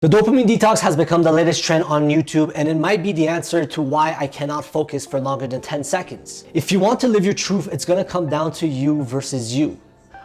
The dopamine detox has become the latest trend on YouTube, and it might be the answer to why I cannot focus for longer than 10 seconds. If you want to live your truth, it's gonna come down to you versus you.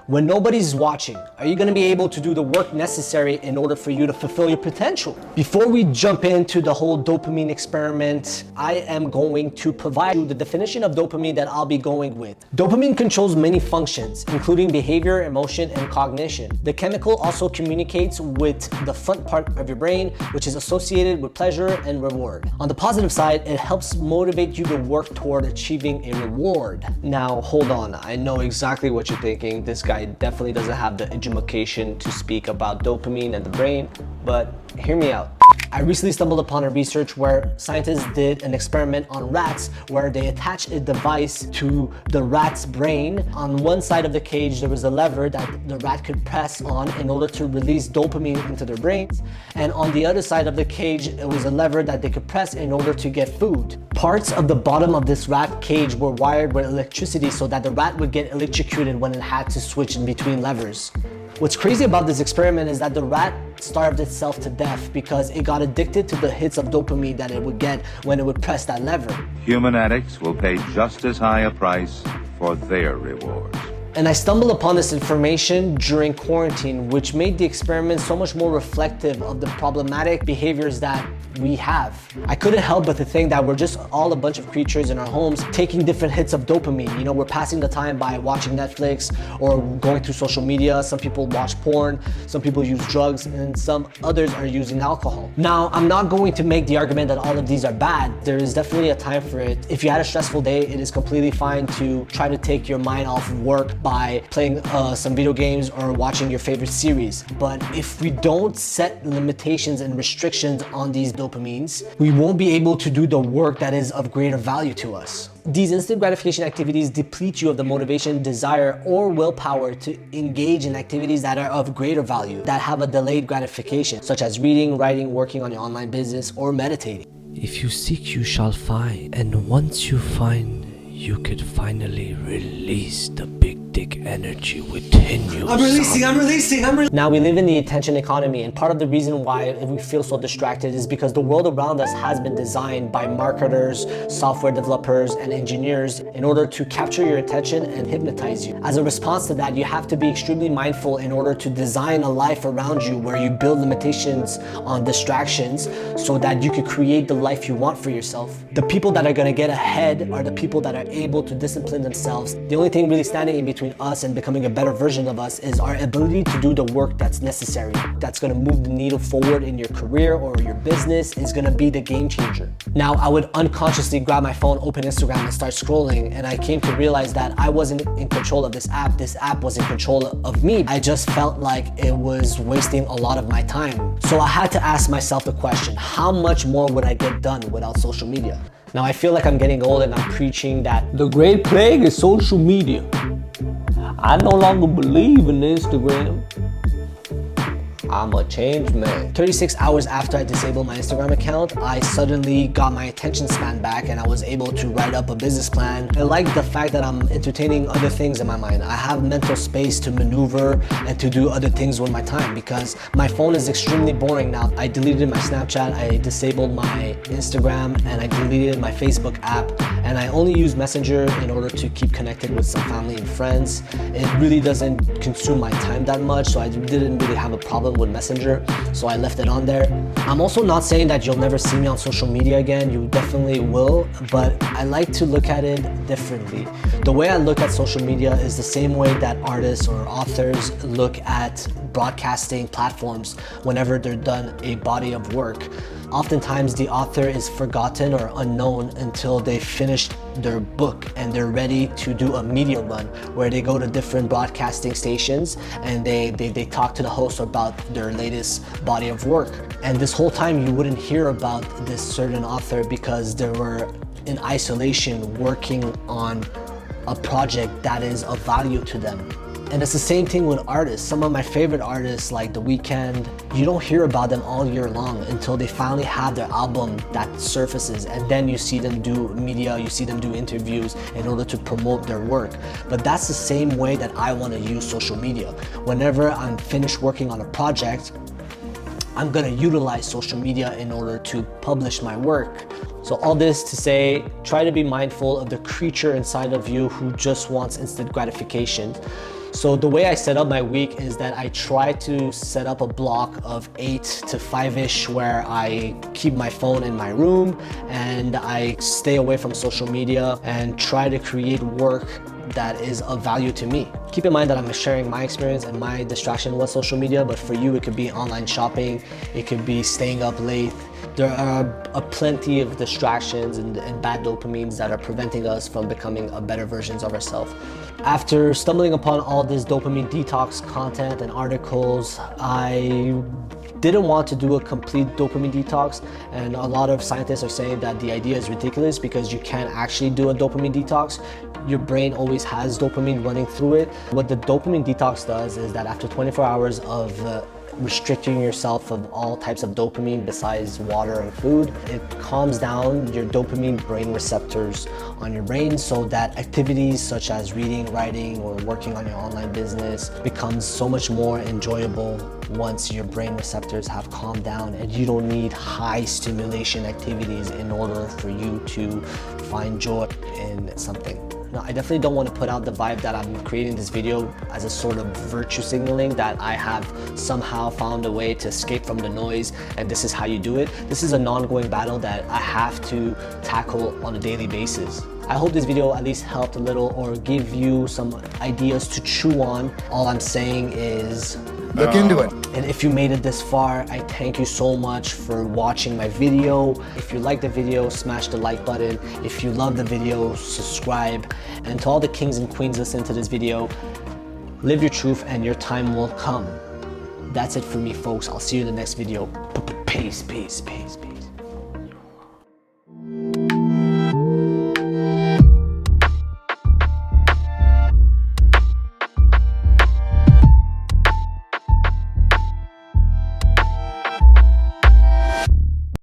When nobody's watching, are you gonna be able to do the work necessary in order for you to fulfill your potential? Before we jump into the whole dopamine experiment, I am going to provide you the definition of dopamine that I'll be going with. Dopamine controls many functions, including behavior, emotion, and cognition. The chemical also communicates with the front part of your brain, which is associated with pleasure and reward. On the positive side, it helps motivate you to work toward achieving a reward. Now, hold on, I know exactly what you're thinking. This guy definitely doesn't have the education to speak about dopamine and the brain, but hear me out. I recently stumbled upon a research where scientists did an experiment on rats where they attached a device to the rat's brain. On one side of the cage, there was a lever that the rat could press on in order to release dopamine into their brains. And on the other side of the cage, it was a lever that they could press in order to get food. Parts of the bottom of this rat cage were wired with electricity so that the rat would get electrocuted when it had to switch in between levers. What's crazy about this experiment is that the rat starved itself to death because it got addicted to the hits of dopamine that it would get when it would press that lever. Human addicts will pay just as high a price for their rewards. And I stumbled upon this information during quarantine, which made the experiment so much more reflective of the problematic behaviors that we have. I couldn't help but to think that we're just all a bunch of creatures in our homes taking different hits of dopamine. You know, we're passing the time by watching Netflix or going through social media. Some people watch porn, some people use drugs, and some others are using alcohol. Now, I'm not going to make the argument that all of these are bad. There is definitely a time for it. If you had a stressful day, it is completely fine to try to take your mind off of work by playing some video games or watching your favorite series. But if we don't set limitations and restrictions on these dopamines, we won't be able to do the work that is of greater value to us. These instant gratification activities deplete you of the motivation, desire, or willpower to engage in activities that are of greater value, that have a delayed gratification, such as reading, writing, working on your online business, or meditating. If you seek, you shall find, and once you find, you could finally release the big dick energy within you. I'm releasing. Now we live in the attention economy, and part of the reason why we feel so distracted is because the world around us has been designed by marketers, software developers, and engineers in order to capture your attention and hypnotize you. As a response to that, you have to be extremely mindful in order to design a life around you where you build limitations on distractions so that you could create the life you want for yourself. The people that are gonna get ahead are the people that are able to discipline themselves. The only thing really standing in between us and becoming a better version of us is our ability to do the work that's necessary, that's gonna move the needle forward in your career or your business, is gonna be the game changer. Now, I would unconsciously grab my phone, open Instagram, and start scrolling, and I came to realize that I wasn't in control of this app was in control of me. I just felt like it was wasting a lot of my time. So I had to ask myself the question, how much more would I get done without social media? Now I feel like I'm getting old and I'm preaching that the great plague is social media. I no longer believe in Instagram. I'm a changed man. 36 hours after I disabled my Instagram account, I suddenly got my attention span back and I was able to write up a business plan. I like the fact that I'm entertaining other things in my mind. I have mental space to maneuver and to do other things with my time because my phone is extremely boring now. I deleted my Snapchat, I disabled my Instagram, and I deleted my Facebook app, and I only use Messenger in order to keep connected with some family and friends. It really doesn't consume my time that much, so I didn't really have a problem with Messenger, so I left it on there. I'm also not saying that you'll never see me on social media again. You definitely will, but I like to look at it differently. The way I look at social media is the same way that artists or authors look at broadcasting platforms whenever they're done a body of work. Oftentimes the author is forgotten or unknown until they finish their book and they're ready to do a media run where they go to different broadcasting stations and they talk to the host about their latest body of work. And this whole time you wouldn't hear about this certain author because they were in isolation working on a project that is of value to them. And it's the same thing with artists. Some of my favorite artists like The Weeknd, you don't hear about them all year long until they finally have their album that surfaces, and then you see them do media, you see them do interviews in order to promote their work. But that's the same way that I want to use social media. Whenever I'm finished working on a project, I'm gonna utilize social media in order to publish my work. So all this to say, try to be mindful of the creature inside of you who just wants instant gratification. So the way I set up my week is that I try to set up a block of 8 to 5-ish where I keep my phone in my room and I stay away from social media and try to create work that is of value to me. Keep in mind that I'm sharing my experience and my distraction with social media, but for you it could be online shopping, it could be staying up late. There are plenty of distractions and bad dopamines that are preventing us from becoming a better versions of ourselves. After stumbling upon all this dopamine detox content and articles, I didn't want to do a complete dopamine detox, and a lot of scientists are saying that the idea is ridiculous because you can't actually do a dopamine detox. Your brain always has dopamine running through it. What the dopamine detox does is that after 24 hours of restricting yourself of all types of dopamine besides water and food, it calms down your dopamine brain receptors on your brain so that activities such as reading, writing, or working on your online business becomes so much more enjoyable once your brain receptors have calmed down, and you don't need high stimulation activities in order for you to find joy in something. Now, I definitely don't want to put out the vibe that I'm creating this video as a sort of virtue signaling that I have somehow found a way to escape from the noise and this is how you do it. This is an ongoing battle that I have to tackle on a daily basis. I hope this video at least helped a little or give you some ideas to chew on. All I'm saying is look into it. And if you made it this far, I thank you so much for watching my video. If you like the video, smash the like button. If you love the video, subscribe. And to all the kings and queens listening to this video, live your truth and your time will come. That's it for me, folks. I'll see you in the next video. Peace, peace, peace, peace.